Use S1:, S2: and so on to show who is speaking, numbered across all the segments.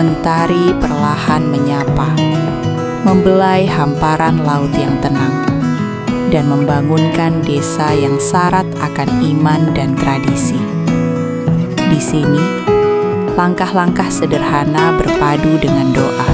S1: Mentari perlahan menyapa, membelai hamparan laut yang tenang, dan membangunkan desa yang syarat akan iman dan tradisi. Di sini, langkah-langkah sederhana berpadu dengan doa,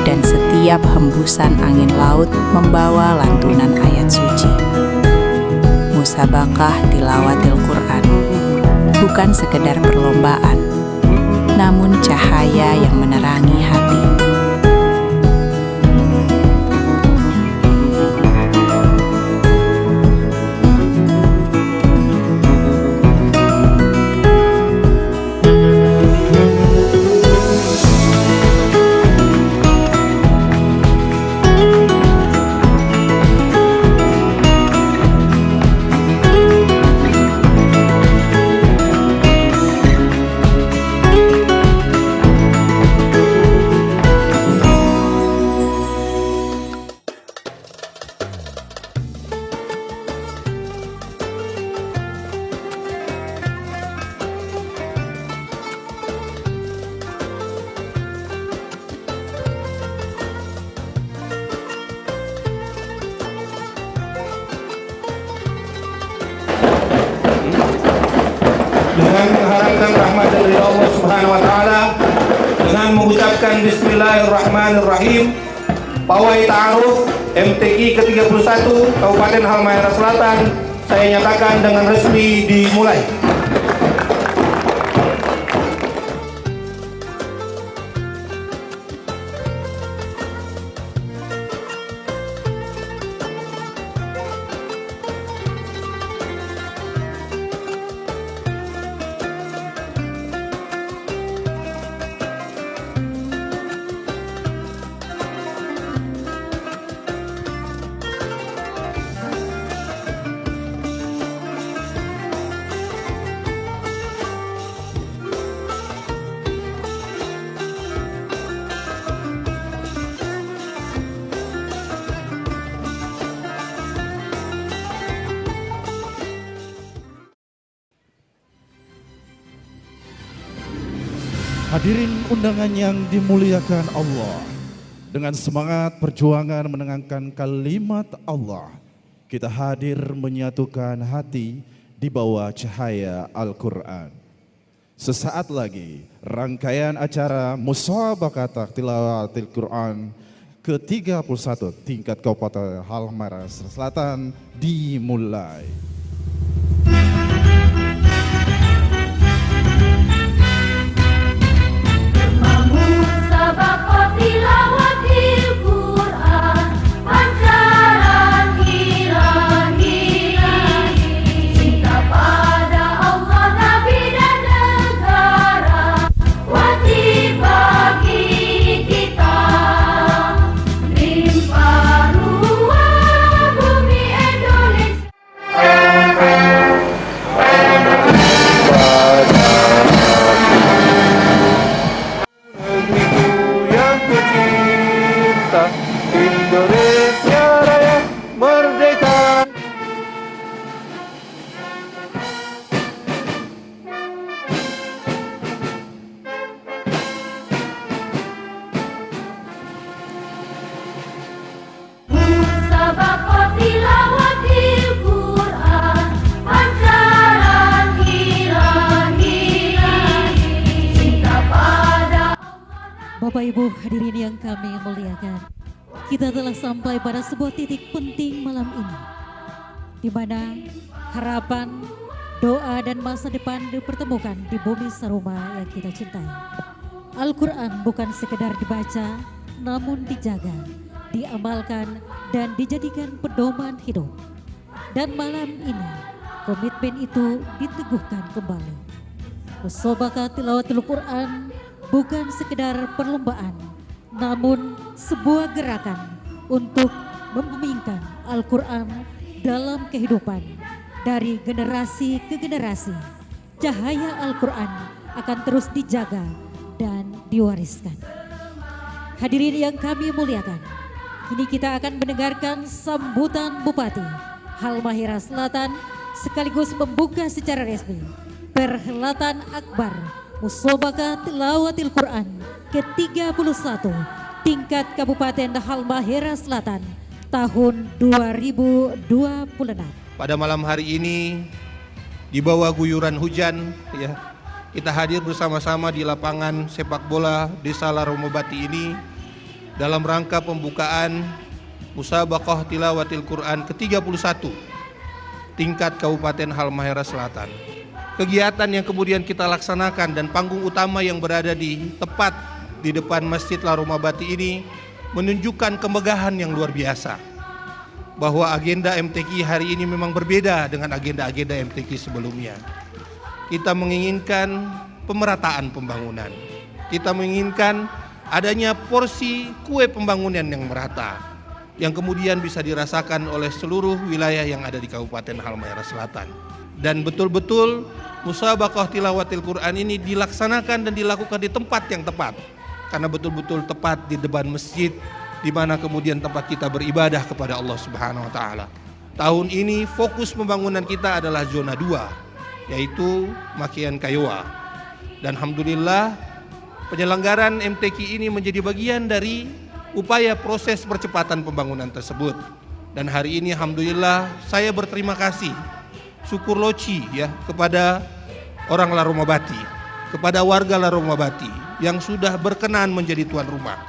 S1: dan setiap hembusan angin laut membawa lantunan ayat suci. Musabaqah tilawatil Quran bukan sekedar perlombaan, namun cahaya yang menerangi hati.
S2: Dengan mengharapkan rahmat dari Allah Subhanahu wa taala, dengan mengucapkan bismillahirrahmanirrahim, pawai ta'aruf MTQ ke-31 Kabupaten Halmahera Selatan saya nyatakan dengan resmi dimulai.
S3: Hadirin undangan yang dimuliakan Allah, dengan semangat perjuangan menengangkan kalimat Allah, kita hadir menyatukan hati di bawah cahaya Al-Quran. Sesaat lagi rangkaian acara Musabaqah Tilawatil Quran ke-31 tingkat Kabupaten Halmahera Selatan dimulai.
S4: Musabaqah tilawatil Quran, pancaran ilahi, cinta pada Allah, Nabi dan negara, wajib bagi kita. Limpah ruah bumi Indonesia.
S2: Indonesia Raya merdeka.
S4: Musabaqah tilawatil Quran, pancaran ilahi, cinta pada Allah.
S5: Bapak Ibu hadirin yang kami muliakan, kita telah sampai pada sebuah titik penting malam ini, di mana harapan, doa dan masa depan dipertemukan di bumi Saruma yang kita cintai. Al-Quran bukan sekedar dibaca, namun dijaga, diamalkan dan dijadikan pedoman hidup. Dan malam ini komitmen itu diteguhkan kembali. Musabaqah tilawatil Quran bukan sekedar perlombaan, namun sebuah gerakan untuk membumingkan Al-Quran dalam kehidupan dari generasi ke generasi. Cahaya Al-Quran akan terus dijaga dan diwariskan. Hadirin yang kami muliakan, kini kita akan mendengarkan sambutan Bupati Halmahera Selatan sekaligus membuka secara resmi perhelatan akbar Musabaqah Tilawatil Quran ke-31 tingkat Kabupaten Halmahera Selatan tahun 2026.
S2: Pada malam hari ini di bawah guyuran hujan ya, kita hadir bersama-sama di lapangan sepak bola Desa Laromobati ini dalam rangka pembukaan Musabaqah Tilawatil Quran ke-31 tingkat Kabupaten Halmahera Selatan. Kegiatan yang kemudian kita laksanakan dan panggung utama yang berada tepat di depan Masjid Laromobati ini menunjukkan kemegahan yang luar biasa, bahwa agenda MTQ hari ini memang berbeda dengan agenda-agenda MTQ sebelumnya. Kita menginginkan pemerataan pembangunan. Kita menginginkan adanya porsi kue pembangunan yang merata, yang kemudian bisa dirasakan oleh seluruh wilayah yang ada di Kabupaten Halmahera Selatan. Dan betul-betul Musabaqah Tilawatil Quran ini dilaksanakan dan dilakukan di tempat yang tepat, karena betul-betul tepat di depan masjid, di mana kemudian tempat kita beribadah kepada Allah Subhanahu wa taala. Tahun ini fokus pembangunan kita adalah zona 2, yaitu Makian Kayowa. Dan alhamdulillah penyelenggaraan MTQ ini menjadi bagian dari upaya proses percepatan pembangunan tersebut. Dan hari ini alhamdulillah saya berterima kasih, syukur loci ya, kepada orang Laromobati, kepada warga Laromobati yang sudah berkenan menjadi tuan rumah.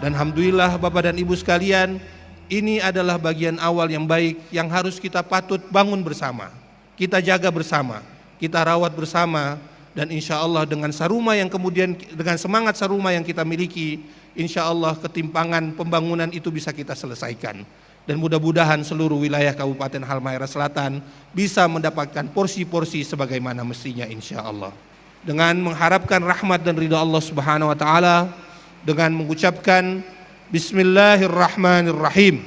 S2: Dan alhamdulillah Bapak dan Ibu sekalian, ini adalah bagian awal yang baik yang harus kita patut bangun bersama. Kita jaga bersama, kita rawat bersama, dan insya Allah dengan saruma yang kemudian, dengan semangat saruma yang kita miliki, insya Allah ketimpangan pembangunan itu bisa kita selesaikan. Dan mudah-mudahan seluruh wilayah Kabupaten Halmahera Selatan bisa mendapatkan porsi-porsi sebagaimana mestinya insya Allah. Dengan mengharapkan rahmat dan ridha Allah Subhanahu wa taala, dengan mengucapkan Bismillahirrahmanirrahim,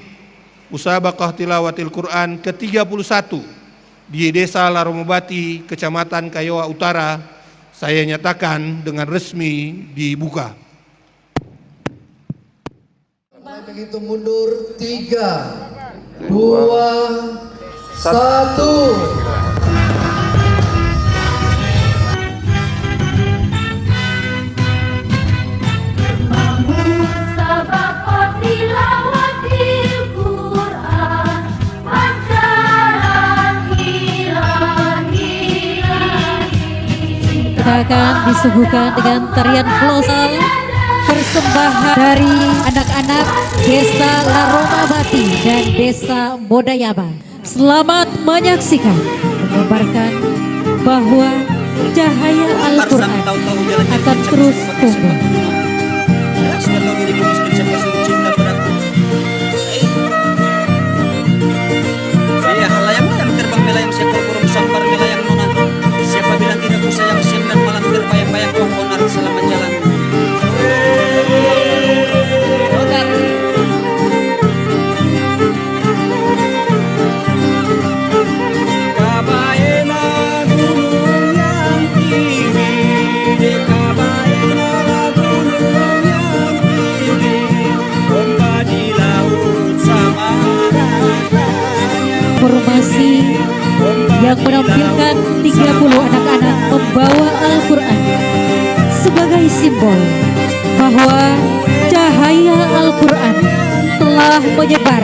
S2: Musabaqah Tilawatil Quran ke-31 di Desa Laromobati, Kecamatan Kayowa Utara, saya nyatakan dengan resmi dibuka.
S6: Begitu mundur 3, 2, 1.
S4: Musabaqah Tilawatil Quran, pancaran ilahi.
S5: Kita akan disuguhkan dengan tarian kolosal persembahan dari anak-anak Desa Laromobati dan Desa Bodayaba. Selamat menyaksikan, mengabarkan bahwa cahaya Al-Quran akan terus tumbuh.
S7: Iya, halayang-layang terbang melayang seekor burung sampar melayang nona. Siapa bilang tidak ku sayang siang dan malam terbayang-bayang kau konar selamat jalan.
S5: Formasi yang menampilkan 30 anak-anak membawa Al-Quran sebagai simbol bahwa cahaya Al-Quran telah menyebar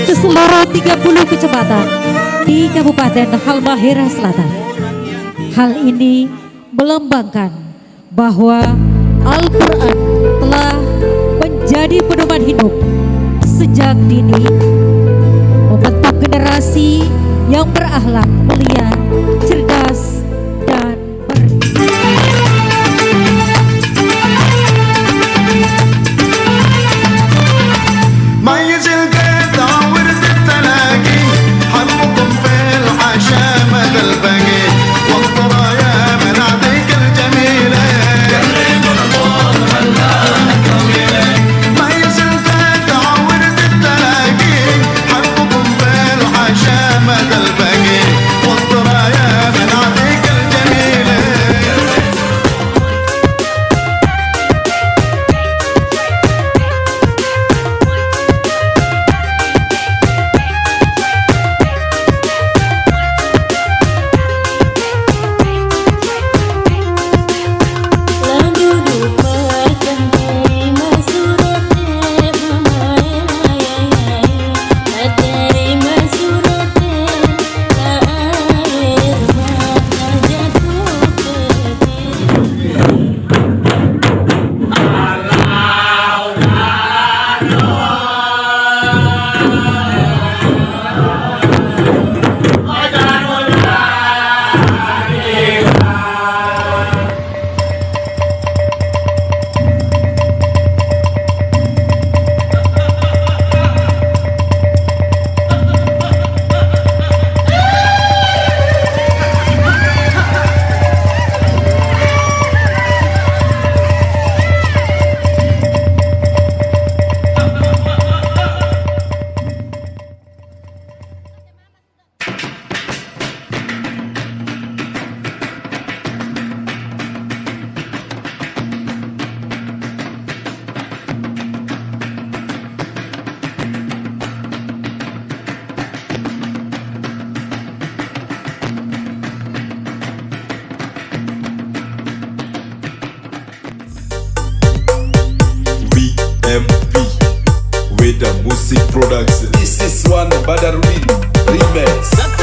S5: ke seluruh 30 kecamatan di Kabupaten Halmahera Selatan. Hal ini melambangkan bahwa Al-Quran telah menjadi pedoman hidup sejak dini, membentuk generasi yang berakhlak mulia, cerdas, dan
S8: ميز القطع ورد التلاقي حبكم في العشا مدى البقي والطرى يا مناطق الجميلة قرب الطور هلاك ميز القطع ورد التلاقي حبكم في العشا مدى البقي والطرى
S9: Music Production. This is one Badarudin Remix.